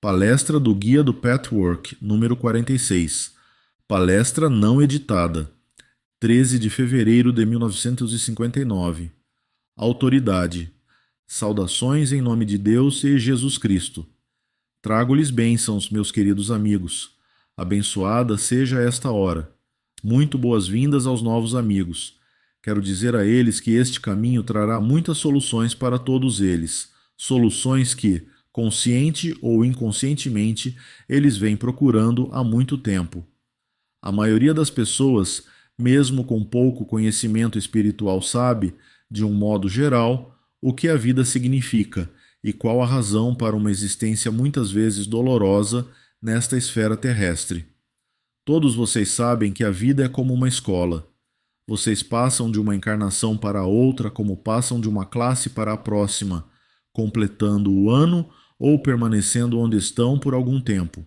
Palestra do Guia do Patchwork, número 46. Palestra não editada. 13 de fevereiro de 1959. Autoridade. Saudações em nome de Deus e Jesus Cristo. Trago-lhes bênçãos, meus queridos amigos. Abençoada seja esta hora. Muito boas-vindas aos novos amigos. Quero dizer a eles que este caminho trará muitas soluções para todos eles. Soluções que, consciente ou inconscientemente, eles vêm procurando há muito tempo. A maioria das pessoas, mesmo com pouco conhecimento espiritual, sabe, de um modo geral, o que a vida significa e qual a razão para uma existência muitas vezes dolorosa nesta esfera terrestre. Todos vocês sabem que a vida é como uma escola. Vocês passam de uma encarnação para a outra como passam de uma classe para a próxima, completando o ano ou permanecendo onde estão por algum tempo.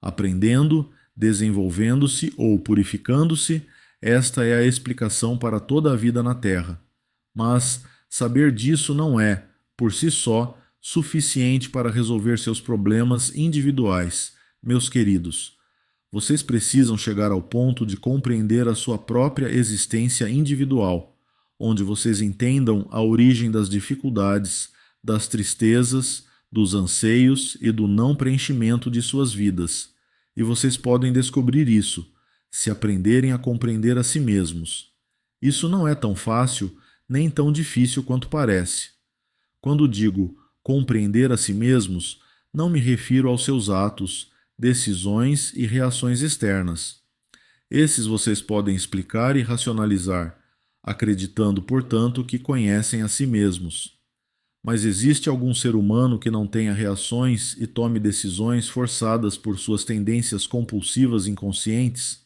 Aprendendo, desenvolvendo-se ou purificando-se, esta é a explicação para toda a vida na Terra. Mas saber disso não é, por si só, suficiente para resolver seus problemas individuais, meus queridos. Vocês precisam chegar ao ponto de compreender a sua própria existência individual, onde vocês entendam a origem das dificuldades, das tristezas, dos anseios e do não preenchimento de suas vidas. E vocês podem descobrir isso, se aprenderem a compreender a si mesmos. Isso não é tão fácil, nem tão difícil quanto parece. Quando digo compreender a si mesmos, não me refiro aos seus atos, decisões e reações externas. Esses vocês podem explicar e racionalizar, acreditando, portanto, que conhecem a si mesmos. Mas existe algum ser humano que não tenha reações e tome decisões forçadas por suas tendências compulsivas inconscientes?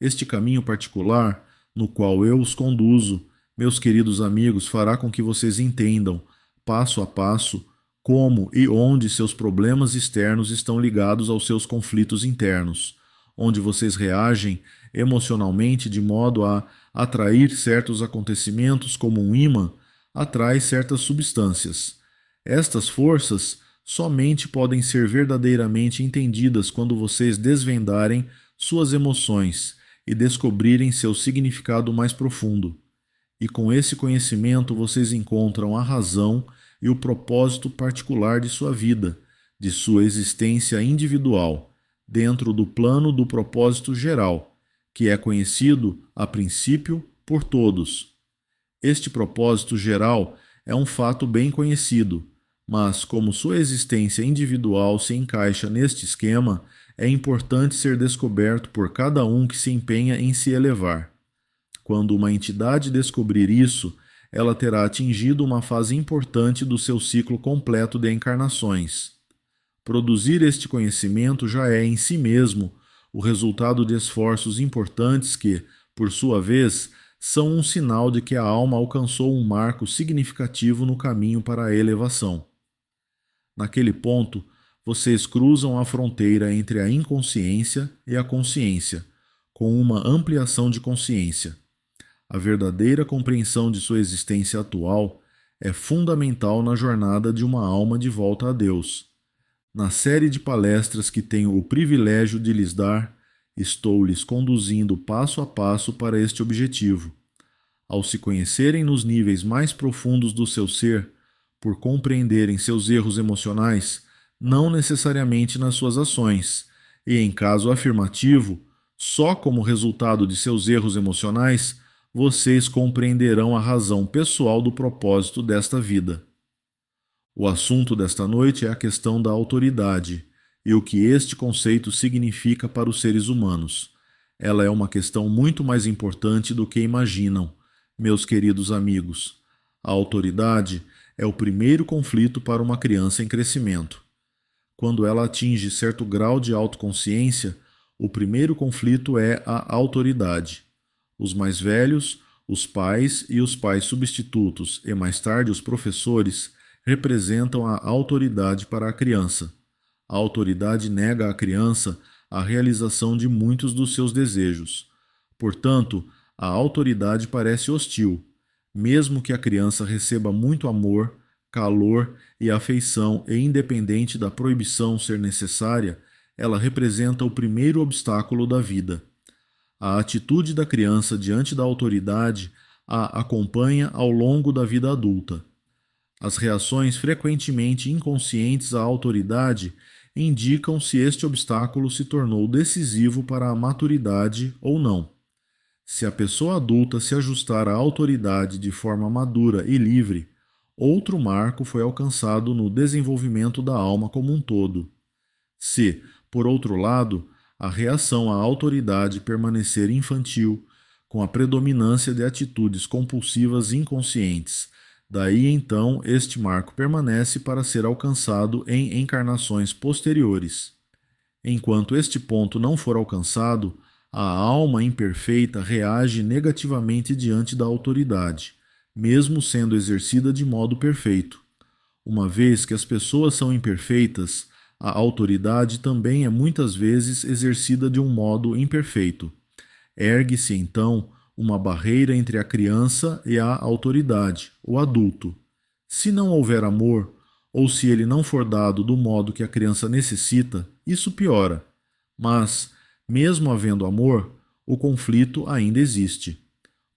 Este caminho particular, no qual eu os conduzo, meus queridos amigos, fará com que vocês entendam, passo a passo, como e onde seus problemas externos estão ligados aos seus conflitos internos, onde vocês reagem emocionalmente de modo a atrair certos acontecimentos como um ímã atrai certas substâncias. Estas forças somente podem ser verdadeiramente entendidas quando vocês desvendarem suas emoções e descobrirem seu significado mais profundo. E com esse conhecimento vocês encontram a razão e o propósito particular de sua vida, de sua existência individual, dentro do plano do propósito geral, que é conhecido, a princípio, por todos. Este propósito geral é um fato bem conhecido, mas como sua existência individual se encaixa neste esquema, é importante ser descoberto por cada um que se empenha em se elevar. Quando uma entidade descobrir isso, ela terá atingido uma fase importante do seu ciclo completo de encarnações. Produzir este conhecimento já é, em si mesmo, o resultado de esforços importantes que, por sua vez, são um sinal de que a alma alcançou um marco significativo no caminho para a elevação. Naquele ponto, vocês cruzam a fronteira entre a inconsciência e a consciência, com uma ampliação de consciência. A verdadeira compreensão de sua existência atual é fundamental na jornada de uma alma de volta a Deus. Na série de palestras que tenho o privilégio de lhes dar, estou lhes conduzindo passo a passo para este objetivo. Ao se conhecerem nos níveis mais profundos do seu ser, por compreenderem seus erros emocionais, não necessariamente nas suas ações, e em caso afirmativo, só como resultado de seus erros emocionais, vocês compreenderão a razão pessoal do propósito desta vida. O assunto desta noite é a questão da autoridade e o que este conceito significa para os seres humanos. Ela é uma questão muito mais importante do que imaginam, meus queridos amigos. A autoridade é o primeiro conflito para uma criança em crescimento. Quando ela atinge certo grau de autoconsciência, o primeiro conflito é a autoridade. Os mais velhos, os pais e os pais substitutos e mais tarde os professores representam a autoridade para a criança. A autoridade nega à criança a realização de muitos dos seus desejos. Portanto, a autoridade parece hostil, mesmo que a criança receba muito amor, calor e afeição, e independente da proibição ser necessária, ela representa o primeiro obstáculo da vida. A atitude da criança diante da autoridade a acompanha ao longo da vida adulta. As reações frequentemente inconscientes à autoridade indicam se este obstáculo se tornou decisivo para a maturidade ou não. Se a pessoa adulta se ajustar à autoridade de forma madura e livre, outro marco foi alcançado no desenvolvimento da alma como um todo. Se, por outro lado, a reação à autoridade permanecer infantil, com a predominância de atitudes compulsivas inconscientes, daí então este marco permanece para ser alcançado em encarnações posteriores. Enquanto este ponto não for alcançado, a alma imperfeita reage negativamente diante da autoridade, mesmo sendo exercida de modo perfeito. Uma vez que as pessoas são imperfeitas, a autoridade também é muitas vezes exercida de um modo imperfeito. Ergue-se, então, uma barreira entre a criança e a autoridade, o adulto. Se não houver amor, ou se ele não for dado do modo que a criança necessita, isso piora. Mas, mesmo havendo amor, o conflito ainda existe.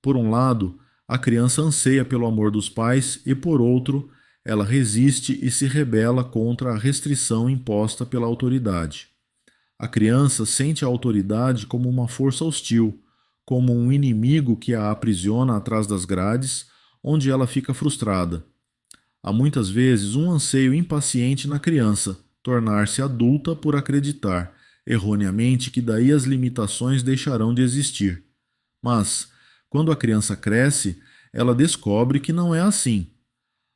Por um lado, a criança anseia pelo amor dos pais e, por outro, ela resiste e se rebela contra a restrição imposta pela autoridade. A criança sente a autoridade como uma força hostil, como um inimigo que a aprisiona atrás das grades, onde ela fica frustrada. Há muitas vezes um anseio impaciente na criança, tornar-se adulta por acreditar, erroneamente, que daí as limitações deixarão de existir. Mas, quando a criança cresce, ela descobre que não é assim.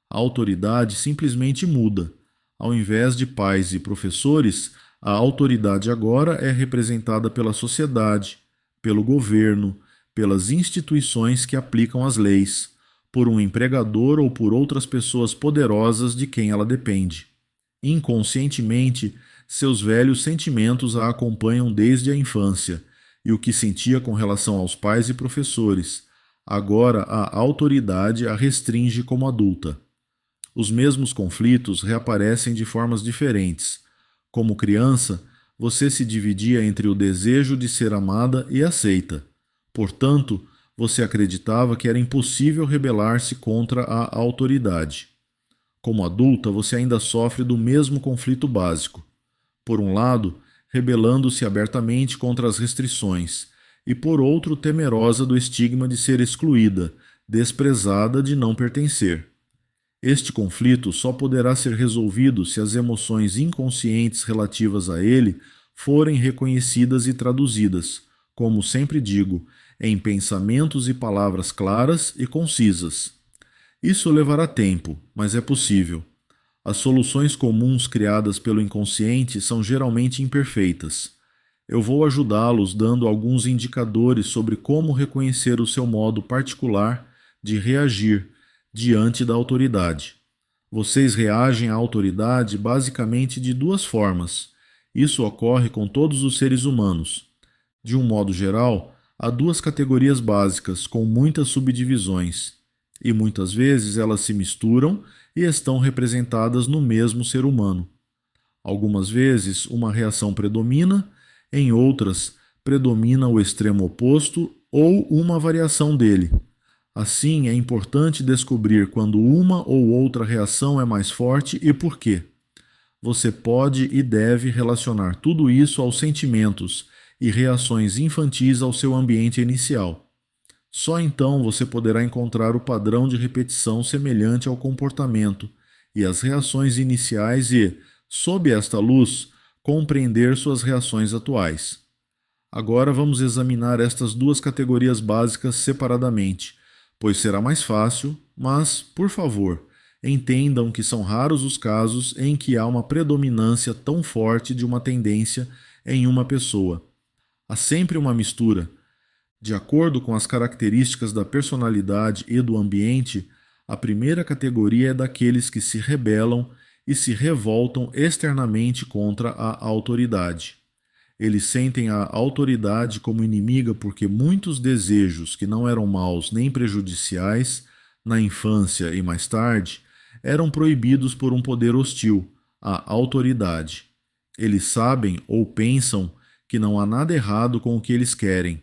A autoridade simplesmente muda. Ao invés de pais e professores, a autoridade agora é representada pela sociedade, pelo governo, pelas instituições que aplicam as leis, por um empregador ou por outras pessoas poderosas de quem ela depende. Inconscientemente, seus velhos sentimentos a acompanham desde a infância, e o que sentia com relação aos pais e professores, agora a autoridade a restringe como adulta. Os mesmos conflitos reaparecem de formas diferentes. Como criança, você se dividia entre o desejo de ser amada e aceita. Portanto, você acreditava que era impossível rebelar-se contra a autoridade. Como adulta, você ainda sofre do mesmo conflito básico. Por um lado, rebelando-se abertamente contra as restrições, e por outro, temerosa do estigma de ser excluída, desprezada, de não pertencer. Este conflito só poderá ser resolvido se as emoções inconscientes relativas a ele forem reconhecidas e traduzidas, como sempre digo, em pensamentos e palavras claras e concisas. Isso levará tempo, mas é possível. As soluções comuns criadas pelo inconsciente são geralmente imperfeitas. Eu vou ajudá-los dando alguns indicadores sobre como reconhecer o seu modo particular de reagir diante da autoridade. Vocês reagem à autoridade basicamente de duas formas. Isso ocorre com todos os seres humanos. De um modo geral, há duas categorias básicas com muitas subdivisões, e muitas vezes elas se misturam e estão representadas no mesmo ser humano. Algumas vezes uma reação predomina, em outras predomina o extremo oposto ou uma variação dele. Assim, é importante descobrir quando uma ou outra reação é mais forte e por quê. Você pode e deve relacionar tudo isso aos sentimentos e reações infantis ao seu ambiente inicial. Só então você poderá encontrar o padrão de repetição semelhante ao comportamento e as reações iniciais e, sob esta luz, compreender suas reações atuais. Agora vamos examinar estas duas categorias básicas separadamente, pois será mais fácil, mas, por favor, entendam que são raros os casos em que há uma predominância tão forte de uma tendência em uma pessoa. Há sempre uma mistura. De acordo com as características da personalidade e do ambiente, a primeira categoria é daqueles que se rebelam e se revoltam externamente contra a autoridade. Eles sentem a autoridade como inimiga porque muitos desejos que não eram maus nem prejudiciais, na infância e mais tarde, eram proibidos por um poder hostil, a autoridade. Eles sabem ou pensam que não há nada errado com o que eles querem.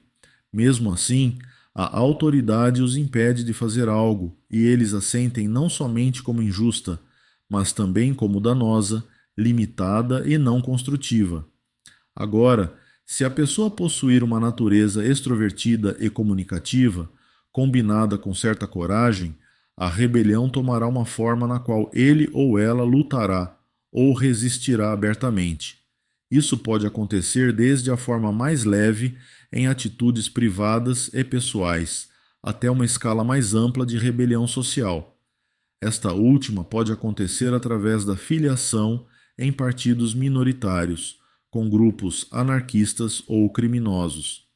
Mesmo assim, a autoridade os impede de fazer algo e eles a sentem não somente como injusta, mas também como danosa, limitada e não construtiva. Agora, se a pessoa possuir uma natureza extrovertida e comunicativa, combinada com certa coragem, a rebelião tomará uma forma na qual ele ou ela lutará ou resistirá abertamente. Isso pode acontecer desde a forma mais leve, em atitudes privadas e pessoais, até uma escala mais ampla de rebelião social. Esta última pode acontecer através da filiação em partidos minoritários, com grupos anarquistas ou criminosos.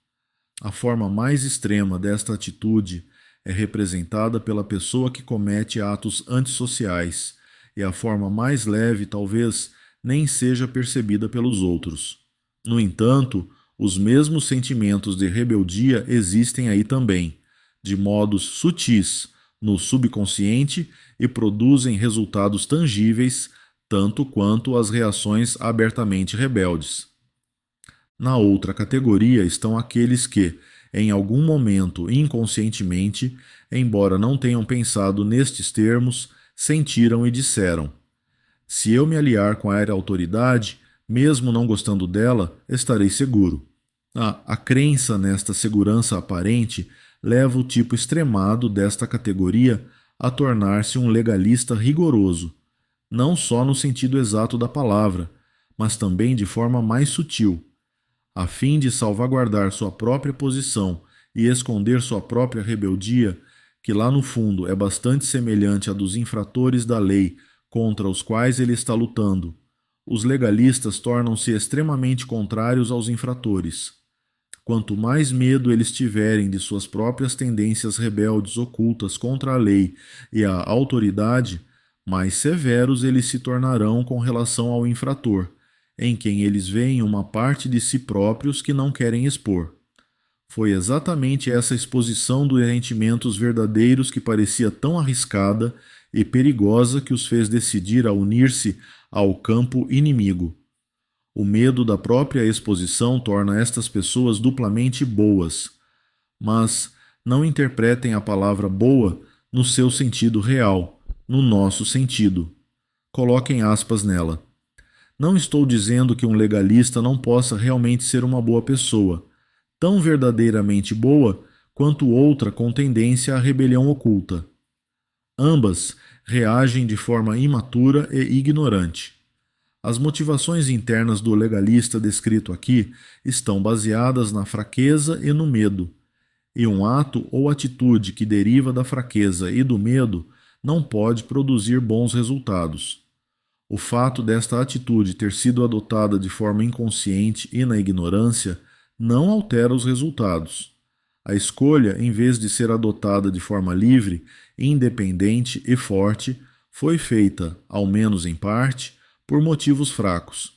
A forma mais extrema desta atitude é representada pela pessoa que comete atos antissociais, e a forma mais leve talvez nem seja percebida pelos outros. No entanto, os mesmos sentimentos de rebeldia existem aí também, de modos sutis, no subconsciente e produzem resultados tangíveis, tanto quanto as reações abertamente rebeldes. Na outra categoria estão aqueles que, em algum momento inconscientemente, embora não tenham pensado nestes termos, sentiram e disseram: se eu me aliar com a autoridade, mesmo não gostando dela, estarei seguro. A crença nesta segurança aparente leva o tipo extremado desta categoria a tornar-se um legalista rigoroso, não só no sentido exato da palavra, mas também de forma mais sutil. A fim de salvaguardar sua própria posição e esconder sua própria rebeldia, que lá no fundo é bastante semelhante à dos infratores da lei contra os quais ele está lutando, os legalistas tornam-se extremamente contrários aos infratores. Quanto mais medo eles tiverem de suas próprias tendências rebeldes ocultas contra a lei e a autoridade, mais severos eles se tornarão com relação ao infrator, em quem eles veem uma parte de si próprios que não querem expor. Foi exatamente essa exposição dos sentimentos verdadeiros que parecia tão arriscada e perigosa que os fez decidir a unir-se ao campo inimigo. O medo da própria exposição torna estas pessoas duplamente boas. Mas não interpretem a palavra boa no seu sentido real, no nosso sentido. Coloquem aspas nela. Não estou dizendo que um legalista não possa realmente ser uma boa pessoa, tão verdadeiramente boa quanto outra com tendência à rebelião oculta. Ambas reagem de forma imatura e ignorante. As motivações internas do legalista descrito aqui estão baseadas na fraqueza e no medo, e um ato ou atitude que deriva da fraqueza e do medo não pode produzir bons resultados. O fato desta atitude ter sido adotada de forma inconsciente e na ignorância não altera os resultados. A escolha, em vez de ser adotada de forma livre, independente e forte, foi feita, ao menos em parte, por motivos fracos.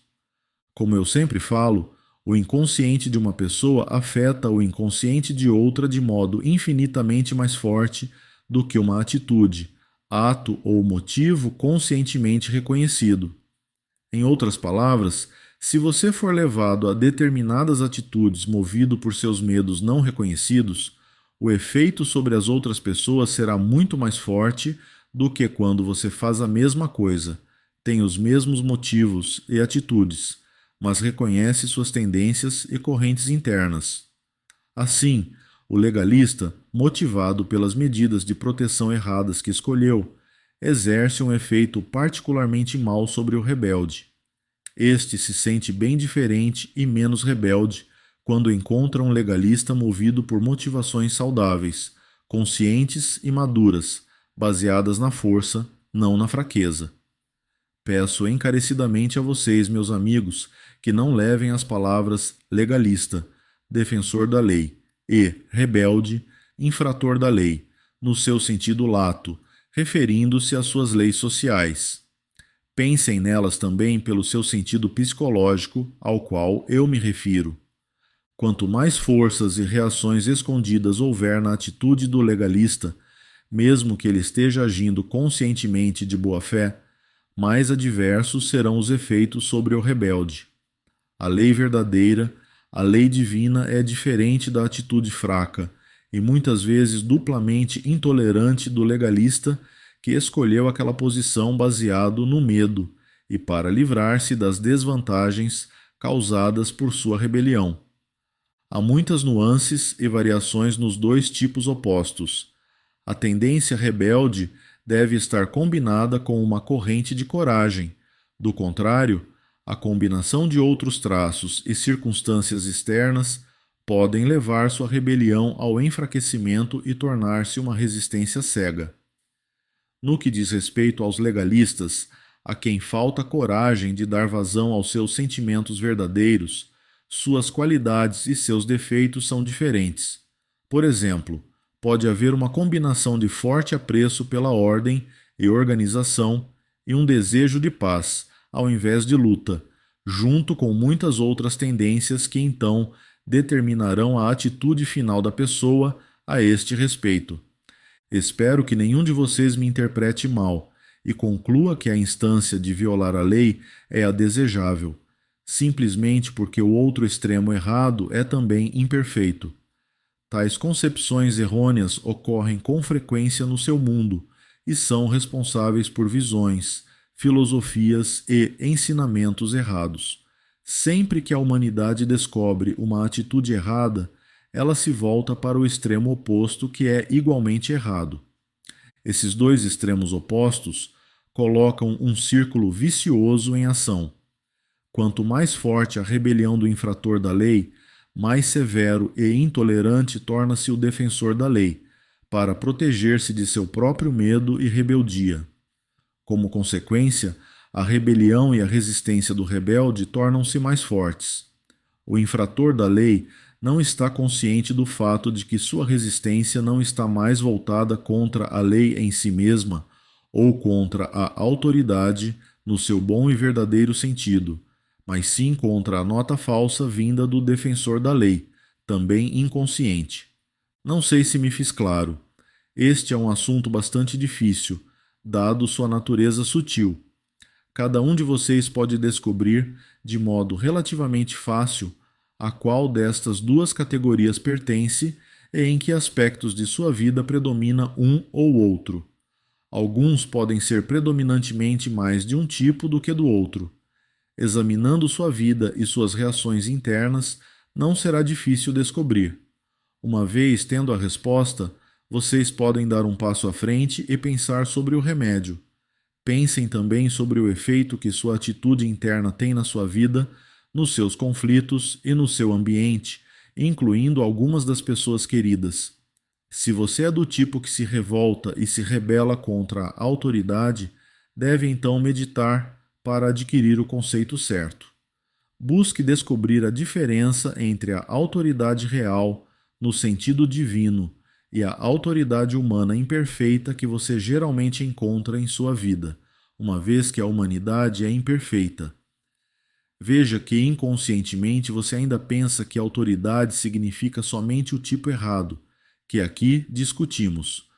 Como eu sempre falo, o inconsciente de uma pessoa afeta o inconsciente de outra de modo infinitamente mais forte do que uma atitude, ato ou motivo conscientemente reconhecido. Em outras palavras, se você for levado a determinadas atitudes movido por seus medos não reconhecidos, o efeito sobre as outras pessoas será muito mais forte do que quando você faz a mesma coisa, tem os mesmos motivos e atitudes, mas reconhece suas tendências e correntes internas. Assim, o legalista, motivado pelas medidas de proteção erradas que escolheu, exerce um efeito particularmente mau sobre o rebelde. Este se sente bem diferente e menos rebelde quando encontra um legalista movido por motivações saudáveis, conscientes e maduras, baseadas na força, não na fraqueza. Peço encarecidamente a vocês, meus amigos, que não levem as palavras legalista, defensor da lei, e rebelde, infrator da lei, no seu sentido lato, referindo-se às suas leis sociais. Pensem nelas também pelo seu sentido psicológico, ao qual eu me refiro. Quanto mais forças e reações escondidas houver na atitude do legalista, mesmo que ele esteja agindo conscientemente de boa fé, mais adversos serão os efeitos sobre o rebelde. A lei verdadeira, a lei divina é diferente da atitude fraca e muitas vezes duplamente intolerante do legalista que escolheu aquela posição baseado no medo e para livrar-se das desvantagens causadas por sua rebelião. Há muitas nuances e variações nos dois tipos opostos. A tendência rebelde deve estar combinada com uma corrente de coragem. Do contrário, a combinação de outros traços e circunstâncias externas podem levar sua rebelião ao enfraquecimento e tornar-se uma resistência cega. No que diz respeito aos legalistas, a quem falta coragem de dar vazão aos seus sentimentos verdadeiros, suas qualidades e seus defeitos são diferentes. Por exemplo, pode haver uma combinação de forte apreço pela ordem e organização e um desejo de paz, ao invés de luta, junto com muitas outras tendências que então determinarão a atitude final da pessoa a este respeito. Espero que nenhum de vocês me interprete mal e conclua que a instância de violar a lei é a desejável, simplesmente porque o outro extremo errado é também imperfeito. Tais concepções errôneas ocorrem com frequência no seu mundo e são responsáveis por visões, filosofias e ensinamentos errados. Sempre que a humanidade descobre uma atitude errada, ela se volta para o extremo oposto, que é igualmente errado. Esses dois extremos opostos colocam um círculo vicioso em ação. Quanto mais forte a rebelião do infrator da lei, mais severo e intolerante torna-se o defensor da lei, para proteger-se de seu próprio medo e rebeldia. Como consequência, a rebelião e a resistência do rebelde tornam-se mais fortes. O infrator da lei não está consciente do fato de que sua resistência não está mais voltada contra a lei em si mesma ou contra a autoridade no seu bom e verdadeiro sentido, mas sim contra a nota falsa vinda do defensor da lei, também inconsciente. Não sei se me fiz claro. Este é um assunto bastante difícil, dado sua natureza sutil. Cada um de vocês pode descobrir, de modo relativamente fácil, a qual destas duas categorias pertence e em que aspectos de sua vida predomina um ou outro. Alguns podem ser predominantemente mais de um tipo do que do outro. Examinando sua vida e suas reações internas, não será difícil descobrir. Uma vez tendo a resposta, vocês podem dar um passo à frente e pensar sobre o remédio. Pensem também sobre o efeito que sua atitude interna tem na sua vida, nos seus conflitos e no seu ambiente, incluindo algumas das pessoas queridas. Se você é do tipo que se revolta e se rebela contra a autoridade, deve então meditar para adquirir o conceito certo. Busque descobrir a diferença entre a autoridade real, no sentido divino, e a autoridade humana imperfeita que você geralmente encontra em sua vida, uma vez que a humanidade é imperfeita. Veja que inconscientemente você ainda pensa que autoridade significa somente o tipo errado, que aqui discutimos.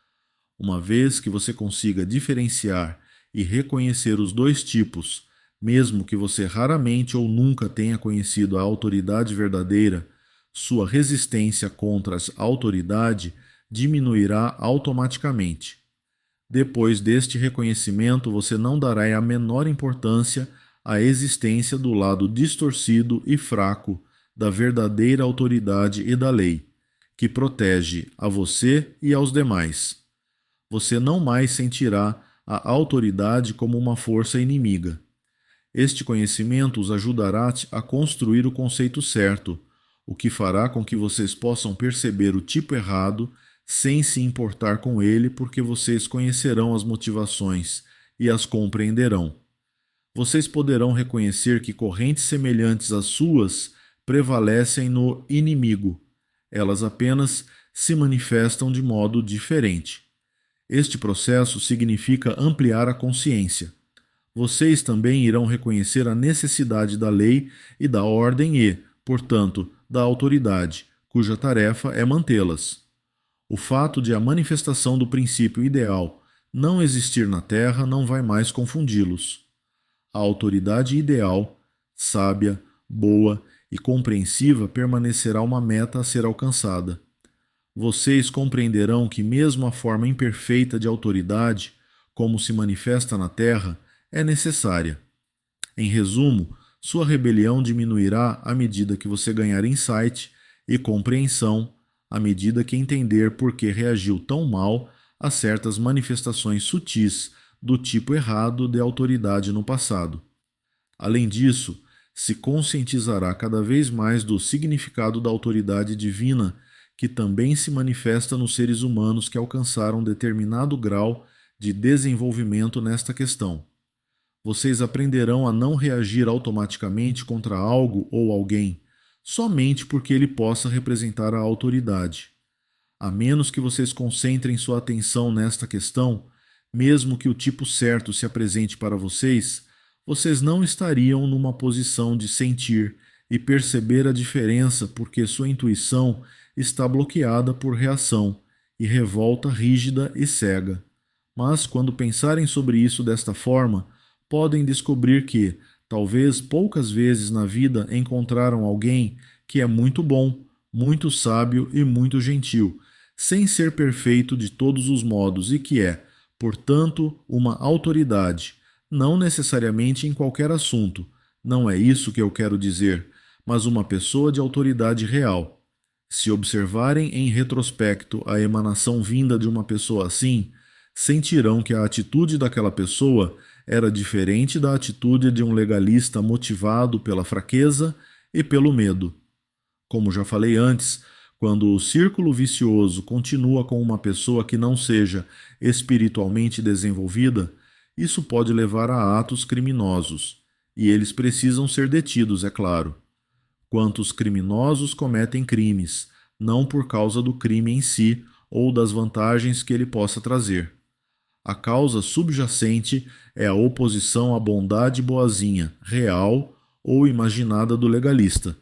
Uma vez que você consiga diferenciar e reconhecer os dois tipos, mesmo que você raramente ou nunca tenha conhecido a autoridade verdadeira, sua resistência contra a autoridade diminuirá automaticamente. Depois deste reconhecimento, você não dará a menor importância à existência do lado distorcido e fraco da verdadeira autoridade e da lei, que protege a você e aos demais. Você não mais sentirá a autoridade como uma força inimiga. Este conhecimento os ajudará a construir o conceito certo, o que fará com que vocês possam perceber o tipo errado sem se importar com ele, porque vocês conhecerão as motivações e as compreenderão. Vocês poderão reconhecer que correntes semelhantes às suas prevalecem no inimigo. Elas apenas se manifestam de modo diferente. Este processo significa ampliar a consciência. Vocês também irão reconhecer a necessidade da lei e da ordem e, portanto, da autoridade, cuja tarefa é mantê-las. O fato de a manifestação do princípio ideal não existir na Terra não vai mais confundi-los. A autoridade ideal, sábia, boa e compreensiva permanecerá uma meta a ser alcançada. Vocês compreenderão que mesmo a forma imperfeita de autoridade, como se manifesta na Terra, é necessária. Em resumo, sua rebelião diminuirá à medida que você ganhar insight e compreensão, à medida que entender por que reagiu tão mal a certas manifestações sutis do tipo errado de autoridade no passado. Além disso, se conscientizará cada vez mais do significado da autoridade divina, que também se manifesta nos seres humanos que alcançaram determinado grau de desenvolvimento nesta questão. Vocês aprenderão a não reagir automaticamente contra algo ou alguém, somente porque ele possa representar a autoridade. A menos que vocês concentrem sua atenção nesta questão, mesmo que o tipo certo se apresente para vocês, vocês não estariam numa posição de sentir e perceber a diferença porque sua intuição está bloqueada por reação e revolta rígida e cega. Mas quando pensarem sobre isso desta forma, podem descobrir que, talvez poucas vezes na vida encontraram alguém que é muito bom, muito sábio e muito gentil, sem ser perfeito de todos os modos e que é, portanto, uma autoridade, não necessariamente em qualquer assunto, não é isso que eu quero dizer, mas uma pessoa de autoridade real. Se observarem em retrospecto a emanação vinda de uma pessoa assim, sentirão que a atitude daquela pessoa era diferente da atitude de um legalista motivado pela fraqueza e pelo medo. Como já falei antes, quando o círculo vicioso continua com uma pessoa que não seja espiritualmente desenvolvida, isso pode levar a atos criminosos, e eles precisam ser detidos, é claro. Quantos criminosos cometem crimes, não por causa do crime em si ou das vantagens que ele possa trazer. A causa subjacente é a oposição à bondade boazinha, real ou imaginada do legalista.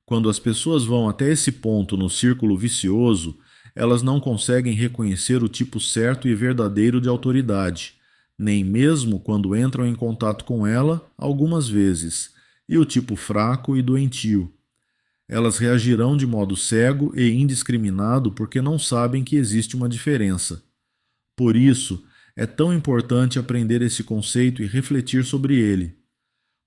Quando as pessoas vão até esse ponto no círculo vicioso, elas não conseguem reconhecer o tipo certo e verdadeiro de autoridade, nem mesmo quando entram em contato com ela algumas vezes, e o tipo fraco e doentio. Elas reagirão de modo cego e indiscriminado porque não sabem que existe uma diferença. Por isso, é tão importante aprender esse conceito e refletir sobre ele.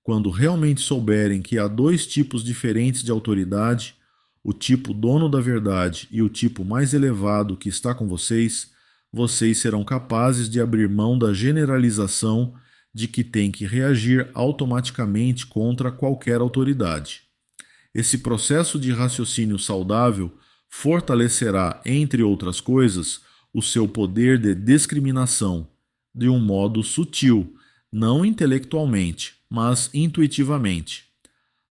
Quando realmente souberem que há dois tipos diferentes de autoridade, o tipo dono da verdade e o tipo mais elevado que está com vocês, vocês serão capazes de abrir mão da generalização de que têm que reagir automaticamente contra qualquer autoridade. Esse processo de raciocínio saudável fortalecerá, entre outras coisas, o seu poder de discriminação, de um modo sutil, não intelectualmente, mas intuitivamente.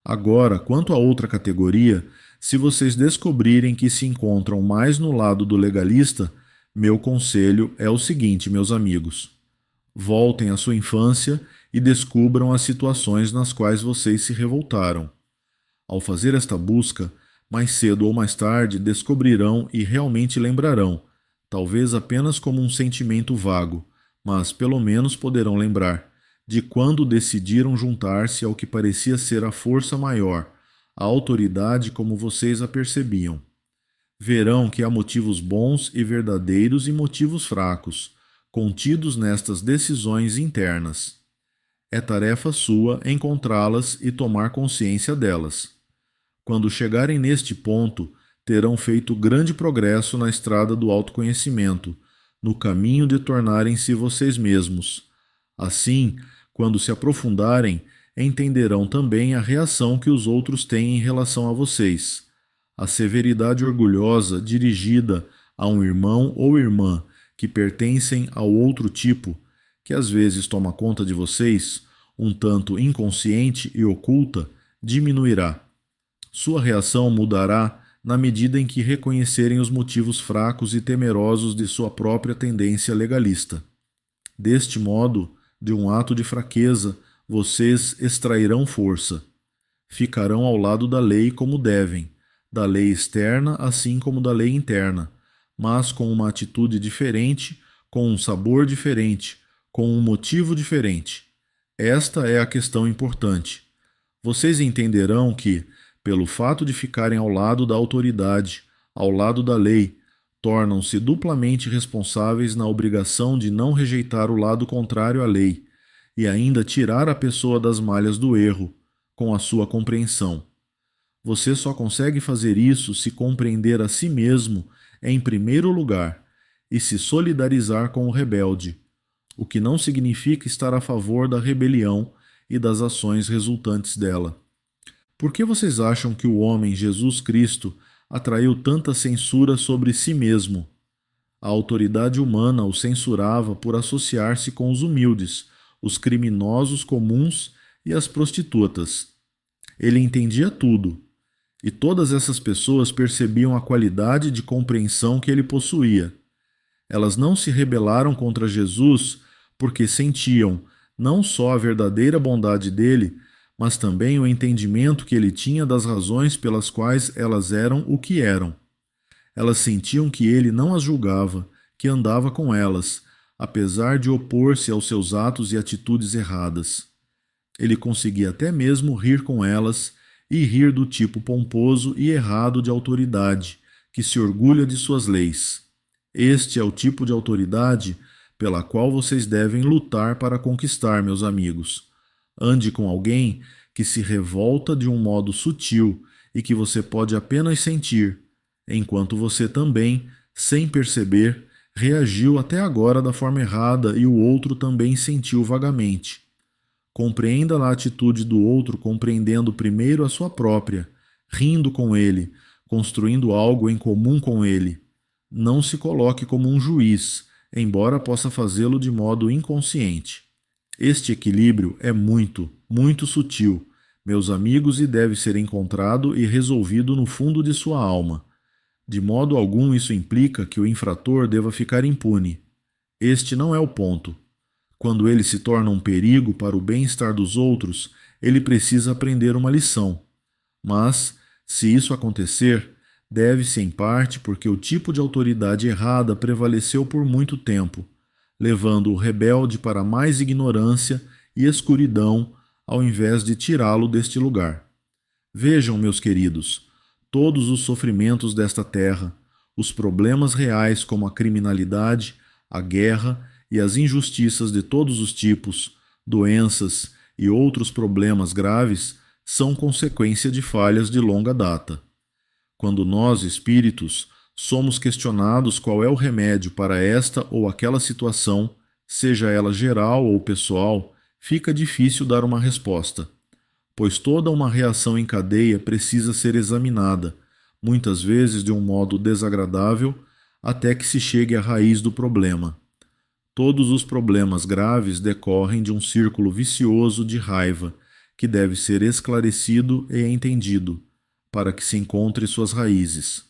Agora, quanto à outra categoria, se vocês descobrirem que se encontram mais no lado do legalista, meu conselho é o seguinte, meus amigos. Voltem à sua infância e descubram as situações nas quais vocês se revoltaram. Ao fazer esta busca, mais cedo ou mais tarde descobrirão e realmente lembrarão, talvez apenas como um sentimento vago, mas pelo menos poderão lembrar, de quando decidiram juntar-se ao que parecia ser a força maior, a autoridade como vocês a percebiam. Verão que há motivos bons e verdadeiros e motivos fracos, contidos nestas decisões internas. É tarefa sua encontrá-las e tomar consciência delas. Quando chegarem neste ponto, terão feito grande progresso na estrada do autoconhecimento, no caminho de tornarem-se vocês mesmos. Assim, quando se aprofundarem, entenderão também a reação que os outros têm em relação a vocês. A severidade orgulhosa dirigida a um irmão ou irmã que pertencem ao outro tipo, que às vezes toma conta de vocês, um tanto inconsciente e oculta, diminuirá. Sua reação mudará na medida em que reconhecerem os motivos fracos e temerosos de sua própria tendência legalista. Deste modo, de um ato de fraqueza, vocês extrairão força. Ficarão ao lado da lei como devem, da lei externa assim como da lei interna, mas com uma atitude diferente, com um sabor diferente, com um motivo diferente. Esta é a questão importante. Vocês entenderão que, pelo fato de ficarem ao lado da autoridade, ao lado da lei, tornam-se duplamente responsáveis na obrigação de não rejeitar o lado contrário à lei e ainda tirar a pessoa das malhas do erro, com a sua compreensão. Você só consegue fazer isso se compreender a si mesmo em primeiro lugar e se solidarizar com o rebelde, o que não significa estar a favor da rebelião e das ações resultantes dela. Por que vocês acham que o homem Jesus Cristo atraiu tanta censura sobre si mesmo? A autoridade humana o censurava por associar-se com os humildes, os criminosos comuns e as prostitutas. Ele entendia tudo, e todas essas pessoas percebiam a qualidade de compreensão que ele possuía. Elas não se rebelaram contra Jesus porque sentiam não só a verdadeira bondade dele, mas também o entendimento que ele tinha das razões pelas quais elas eram o que eram. Elas sentiam que ele não as julgava, que andava com elas, apesar de opor-se aos seus atos e atitudes erradas. Ele conseguia até mesmo rir com elas e rir do tipo pomposo e errado de autoridade, que se orgulha de suas leis. Este é o tipo de autoridade pela qual vocês devem lutar para conquistar, meus amigos. Ande com alguém que se revolta de um modo sutil e que você pode apenas sentir, enquanto você também, sem perceber, reagiu até agora da forma errada e o outro também sentiu vagamente. Compreenda a atitude do outro compreendendo primeiro a sua própria, rindo com ele, construindo algo em comum com ele. Não se coloque como um juiz, embora possa fazê-lo de modo inconsciente. Este equilíbrio é muito, muito sutil, meus amigos, e deve ser encontrado e resolvido no fundo de sua alma. De modo algum isso implica que o infrator deva ficar impune. Este não é o ponto. Quando ele se torna um perigo para o bem-estar dos outros, ele precisa aprender uma lição. Mas, se isso acontecer, deve-se em parte porque o tipo de autoridade errada prevaleceu por muito tempo, levando o rebelde para mais ignorância e escuridão ao invés de tirá-lo deste lugar. Vejam, meus queridos, todos os sofrimentos desta terra, os problemas reais como a criminalidade, a guerra e as injustiças de todos os tipos, doenças e outros problemas graves são consequência de falhas de longa data. Quando nós, espíritos, somos questionados qual é o remédio para esta ou aquela situação, seja ela geral ou pessoal, fica difícil dar uma resposta, pois toda uma reação em cadeia precisa ser examinada, muitas vezes de um modo desagradável, até que se chegue à raiz do problema. Todos os problemas graves decorrem de um círculo vicioso de raiva, que deve ser esclarecido e entendido, para que se encontre suas raízes.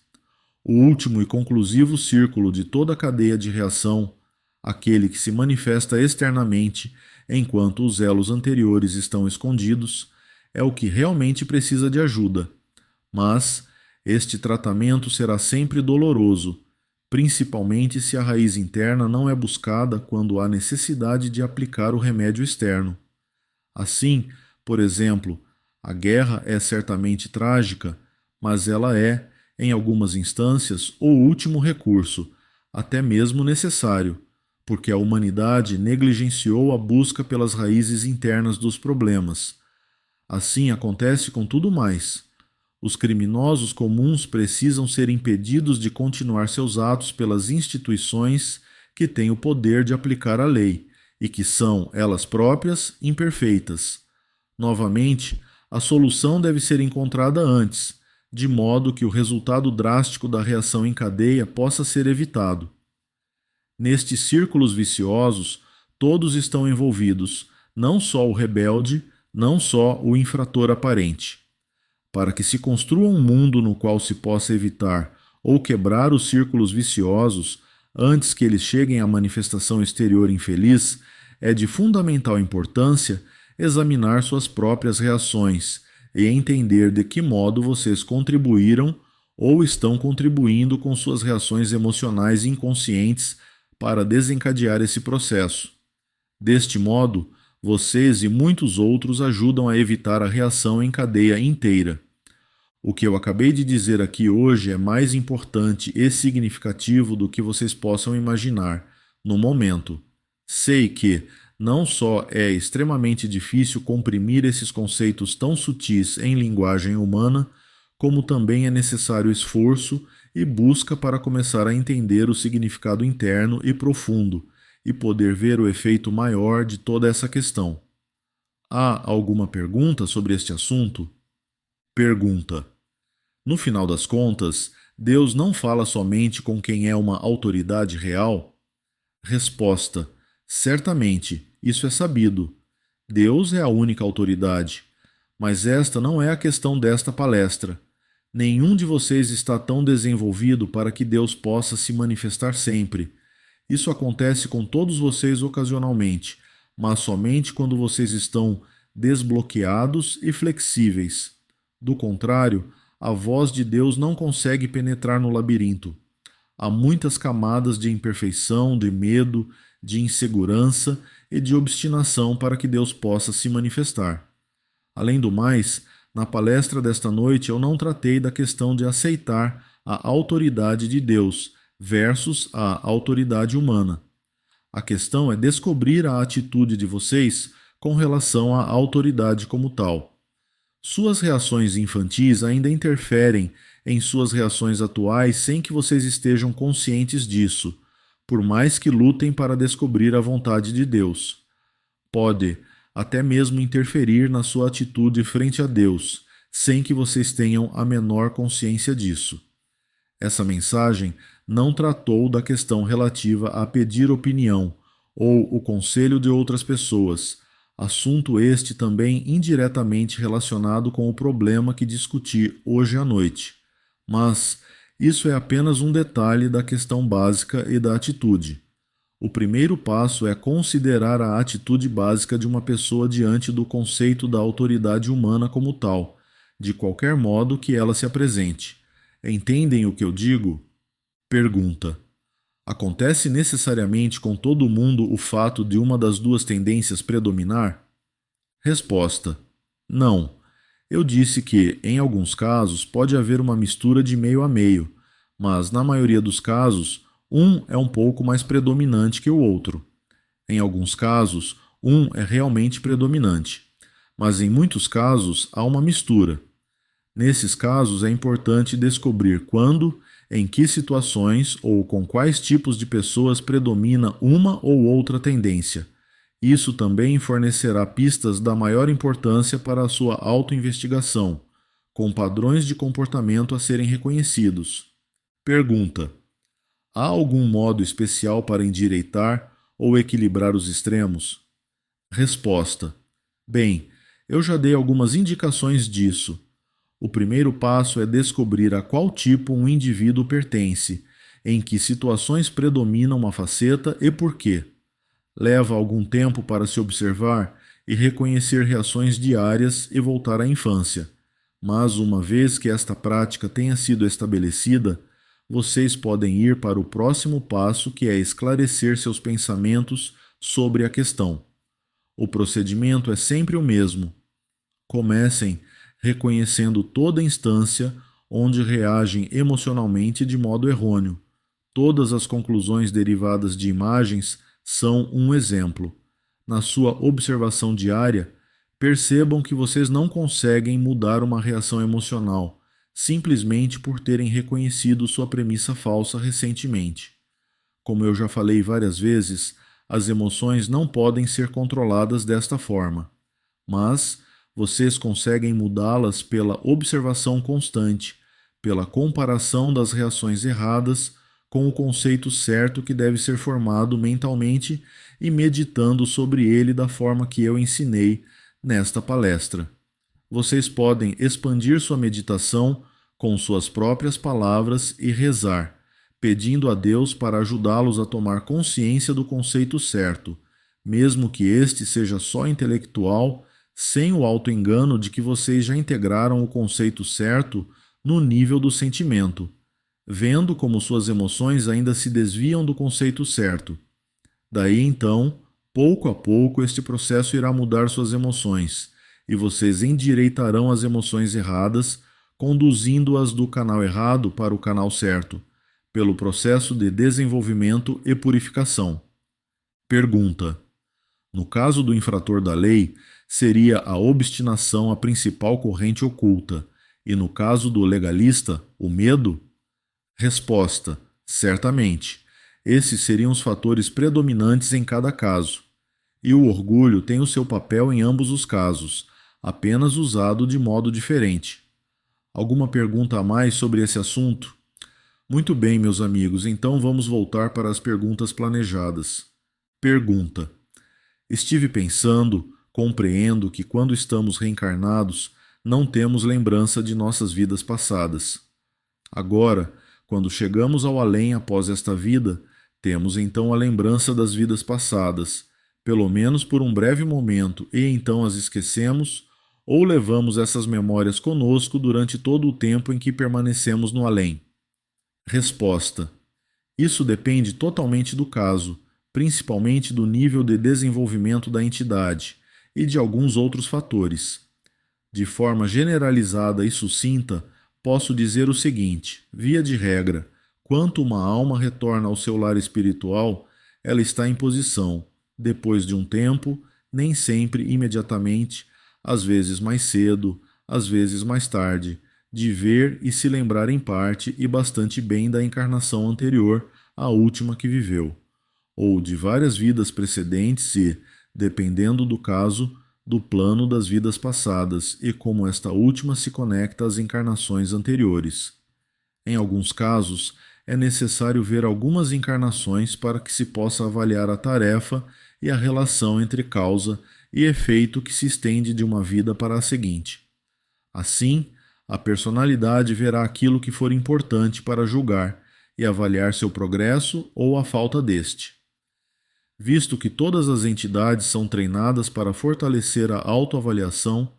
O último e conclusivo círculo de toda a cadeia de reação, aquele que se manifesta externamente enquanto os elos anteriores estão escondidos, é o que realmente precisa de ajuda. Mas este tratamento será sempre doloroso, principalmente se a raiz interna não é buscada quando há necessidade de aplicar o remédio externo. Assim, por exemplo, a guerra é certamente trágica, mas ela é, em algumas instâncias, o último recurso, até mesmo necessário, porque a humanidade negligenciou a busca pelas raízes internas dos problemas. Assim acontece com tudo mais. Os criminosos comuns precisam ser impedidos de continuar seus atos pelas instituições que têm o poder de aplicar a lei e que são, elas próprias, imperfeitas. Novamente, a solução deve ser encontrada antes, de modo que o resultado drástico da reação em cadeia possa ser evitado. Nestes círculos viciosos, todos estão envolvidos, não só o rebelde, não só o infrator aparente. Para que se construa um mundo no qual se possa evitar ou quebrar os círculos viciosos antes que eles cheguem à manifestação exterior infeliz, é de fundamental importância examinar suas próprias reações e entender de que modo vocês contribuíram ou estão contribuindo com suas reações emocionais inconscientes para desencadear esse processo. Deste modo, vocês e muitos outros ajudam a evitar a reação em cadeia inteira. O que eu acabei de dizer aqui hoje é mais importante e significativo do que vocês possam imaginar no momento. Sei que não só é extremamente difícil comprimir esses conceitos tão sutis em linguagem humana, como também é necessário esforço e busca para começar a entender o significado interno e profundo e poder ver o efeito maior de toda essa questão. Há alguma pergunta sobre este assunto? Pergunta: no final das contas, Deus não fala somente com quem é uma autoridade real? Resposta: certamente, isso é sabido. Deus é a única autoridade. Mas esta não é a questão desta palestra. Nenhum de vocês está tão desenvolvido para que Deus possa se manifestar sempre. Isso acontece com todos vocês ocasionalmente, mas somente quando vocês estão desbloqueados e flexíveis. Do contrário, a voz de Deus não consegue penetrar no labirinto. Há muitas camadas de imperfeição, de medo, de insegurança e de obstinação para que Deus possa se manifestar. Além do mais, na palestra desta noite eu não tratei da questão de aceitar a autoridade de Deus versus a autoridade humana. A questão é descobrir a atitude de vocês com relação à autoridade como tal. Suas reações infantis ainda interferem em suas reações atuais sem que vocês estejam conscientes disso, por mais que lutem para descobrir a vontade de Deus. Pode até mesmo interferir na sua atitude frente a Deus, sem que vocês tenham a menor consciência disso. Essa mensagem não tratou da questão relativa a pedir opinião ou o conselho de outras pessoas, assunto este também indiretamente relacionado com o problema que discuti hoje à noite. Mas isso é apenas um detalhe da questão básica e da atitude. O primeiro passo é considerar a atitude básica de uma pessoa diante do conceito da autoridade humana como tal, de qualquer modo que ela se apresente. Entendem o que eu digo? Pergunta: acontece necessariamente com todo mundo o fato de uma das duas tendências predominar? Resposta: não. Eu disse que, em alguns casos, pode haver uma mistura de meio a meio, mas, na maioria dos casos, um é um pouco mais predominante que o outro. Em alguns casos, um é realmente predominante, mas em muitos casos há uma mistura. Nesses casos, é importante descobrir quando, em que situações ou com quais tipos de pessoas predomina uma ou outra tendência. Isso também fornecerá pistas da maior importância para a sua autoinvestigação, com padrões de comportamento a serem reconhecidos. Pergunta: há algum modo especial para endireitar ou equilibrar os extremos? Resposta: bem, eu já dei algumas indicações disso. O primeiro passo é descobrir a qual tipo um indivíduo pertence, em que situações predomina uma faceta e por quê. Leva algum tempo para se observar e reconhecer reações diárias e voltar à infância. Mas uma vez que esta prática tenha sido estabelecida, vocês podem ir para o próximo passo, que é esclarecer seus pensamentos sobre a questão. O procedimento é sempre o mesmo. Comecem reconhecendo toda instância onde reagem emocionalmente de modo errôneo. Todas as conclusões derivadas de imagens são um exemplo. Na sua observação diária, percebam que vocês não conseguem mudar uma reação emocional, simplesmente por terem reconhecido sua premissa falsa recentemente. Como eu já falei várias vezes, as emoções não podem ser controladas desta forma, mas vocês conseguem mudá-las pela observação constante, pela comparação das reações erradas com o conceito certo que deve ser formado mentalmente e meditando sobre ele da forma que eu ensinei nesta palestra. Vocês podem expandir sua meditação com suas próprias palavras e rezar, pedindo a Deus para ajudá-los a tomar consciência do conceito certo, mesmo que este seja só intelectual, sem o auto-engano de que vocês já integraram o conceito certo no nível do sentimento, vendo como suas emoções ainda se desviam do conceito certo. Daí então, pouco a pouco, este processo irá mudar suas emoções, e vocês endireitarão as emoções erradas, conduzindo-as do canal errado para o canal certo, pelo processo de desenvolvimento e purificação. Pergunta: no caso do infrator da lei, seria a obstinação a principal corrente oculta, e no caso do legalista, o medo? Resposta: certamente. Esses seriam os fatores predominantes em cada caso. E o orgulho tem o seu papel em ambos os casos, apenas usado de modo diferente. Alguma pergunta a mais sobre esse assunto? Muito bem, meus amigos, então vamos voltar para as perguntas planejadas. Pergunta: estive pensando, compreendo que quando estamos reencarnados, não temos lembrança de nossas vidas passadas. Agora, quando chegamos ao além após esta vida, temos então a lembrança das vidas passadas, pelo menos por um breve momento, e então as esquecemos, ou levamos essas memórias conosco durante todo o tempo em que permanecemos no além. Resposta: isso depende totalmente do caso, principalmente do nível de desenvolvimento da entidade e de alguns outros fatores. De forma generalizada e sucinta, posso dizer o seguinte: via de regra, quanto uma alma retorna ao seu lar espiritual, ela está em posição, depois de um tempo, nem sempre imediatamente, às vezes mais cedo, às vezes mais tarde, de ver e se lembrar em parte e bastante bem da encarnação anterior à última que viveu, ou de várias vidas precedentes e, dependendo do caso, do plano das vidas passadas e como esta última se conecta às encarnações anteriores. Em alguns casos, é necessário ver algumas encarnações para que se possa avaliar a tarefa e a relação entre causa e efeito que se estende de uma vida para a seguinte. Assim, a personalidade verá aquilo que for importante para julgar e avaliar seu progresso ou a falta deste. Visto que todas as entidades são treinadas para fortalecer a autoavaliação,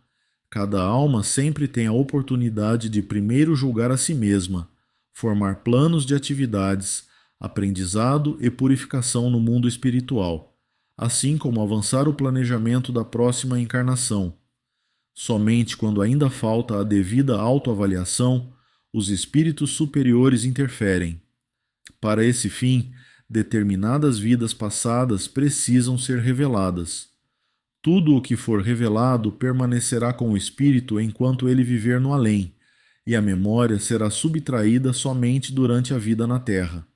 cada alma sempre tem a oportunidade de primeiro julgar a si mesma, formar planos de atividades, aprendizado e purificação no mundo espiritual, assim como avançar o planejamento da próxima encarnação. Somente quando ainda falta a devida autoavaliação, os espíritos superiores interferem. Para esse fim, determinadas vidas passadas precisam ser reveladas. Tudo o que for revelado permanecerá com o espírito enquanto ele viver no além, e a memória será subtraída somente durante a vida na Terra.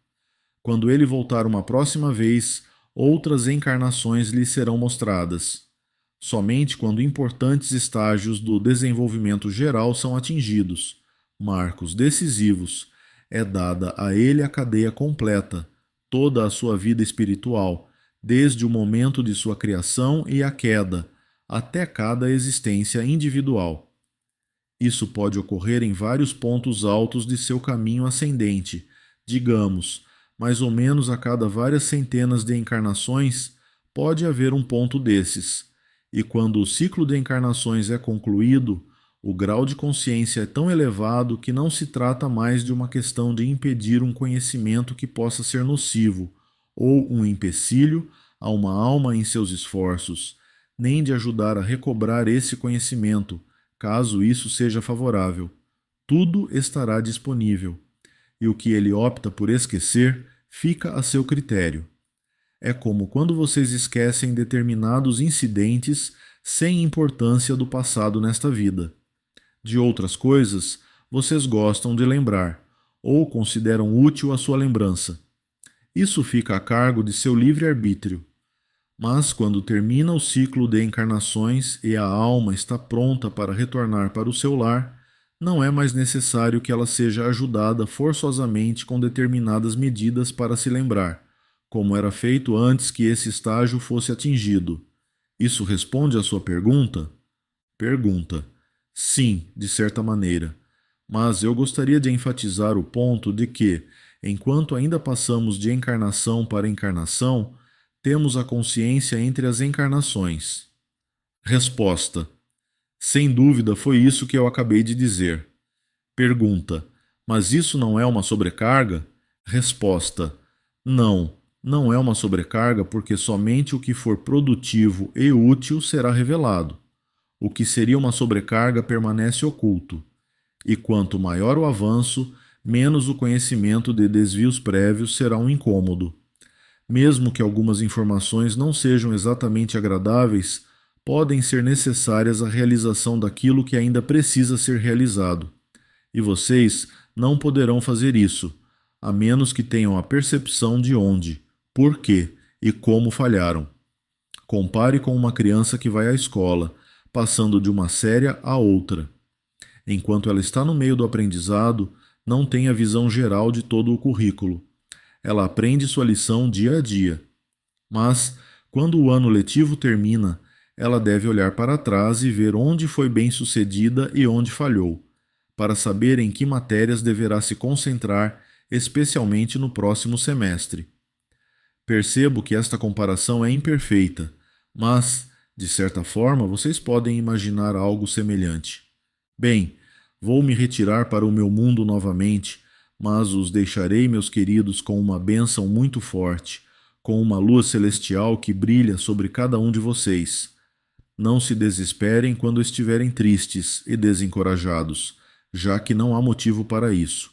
Quando ele voltar uma próxima vez, outras encarnações lhe serão mostradas. Somente quando importantes estágios do desenvolvimento geral são atingidos, marcos decisivos, é dada a ele a cadeia completa, toda a sua vida espiritual, desde o momento de sua criação e a queda, até cada existência individual. Isso pode ocorrer em vários pontos altos de seu caminho ascendente, digamos, mais ou menos a cada várias centenas de encarnações, pode haver um ponto desses. E quando o ciclo de encarnações é concluído, o grau de consciência é tão elevado que não se trata mais de uma questão de impedir um conhecimento que possa ser nocivo, ou um empecilho a uma alma em seus esforços, nem de ajudar a recobrar esse conhecimento, caso isso seja favorável. Tudo estará disponível, e o que ele opta por esquecer fica a seu critério. É como quando vocês esquecem determinados incidentes sem importância do passado nesta vida. De outras coisas, vocês gostam de lembrar, ou consideram útil a sua lembrança. Isso fica a cargo de seu livre-arbítrio. Mas quando termina o ciclo de encarnações e a alma está pronta para retornar para o seu lar, não é mais necessário que ela seja ajudada forçosamente com determinadas medidas para se lembrar, como era feito antes que esse estágio fosse atingido. Isso responde à sua pergunta? Pergunta: sim, de certa maneira. Mas eu gostaria de enfatizar o ponto de que, enquanto ainda passamos de encarnação para encarnação, temos a consciência entre as encarnações. Resposta: sem dúvida foi isso que eu acabei de dizer. Pergunta: mas isso não é uma sobrecarga? Resposta: não, não é uma sobrecarga porque somente o que for produtivo e útil será revelado. O que seria uma sobrecarga permanece oculto. E quanto maior o avanço, menos o conhecimento de desvios prévios será um incômodo. Mesmo que algumas informações não sejam exatamente agradáveis, podem ser necessárias à realização daquilo que ainda precisa ser realizado. E vocês não poderão fazer isso, a menos que tenham a percepção de onde, por quê e como falharam. Compare com uma criança que vai à escola, passando de uma série a outra. Enquanto ela está no meio do aprendizado, não tem a visão geral de todo o currículo. Ela aprende sua lição dia a dia. Mas, quando o ano letivo termina, ela deve olhar para trás e ver onde foi bem-sucedida e onde falhou, para saber em que matérias deverá se concentrar, especialmente no próximo semestre. Percebo que esta comparação é imperfeita, mas, de certa forma, vocês podem imaginar algo semelhante. Bem, vou me retirar para o meu mundo novamente, mas os deixarei, meus queridos, com uma bênção muito forte, com uma luz celestial que brilha sobre cada um de vocês. Não se desesperem quando estiverem tristes e desencorajados, já que não há motivo para isso.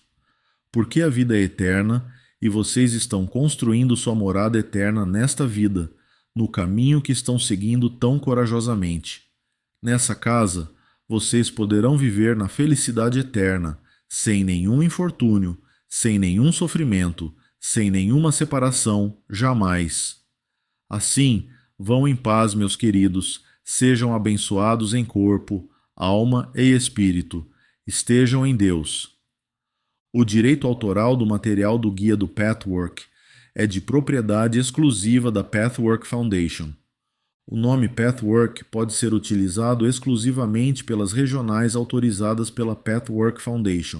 Porque a vida é eterna e vocês estão construindo sua morada eterna nesta vida, no caminho que estão seguindo tão corajosamente. Nessa casa, vocês poderão viver na felicidade eterna, sem nenhum infortúnio, sem nenhum sofrimento, sem nenhuma separação, jamais. Assim, vão em paz, meus queridos, sejam abençoados em corpo, alma e espírito. Estejam em Deus. O direito autoral do material do guia do Pathwork é de propriedade exclusiva da Pathwork Foundation. O nome Pathwork pode ser utilizado exclusivamente pelas regionais autorizadas pela Pathwork Foundation.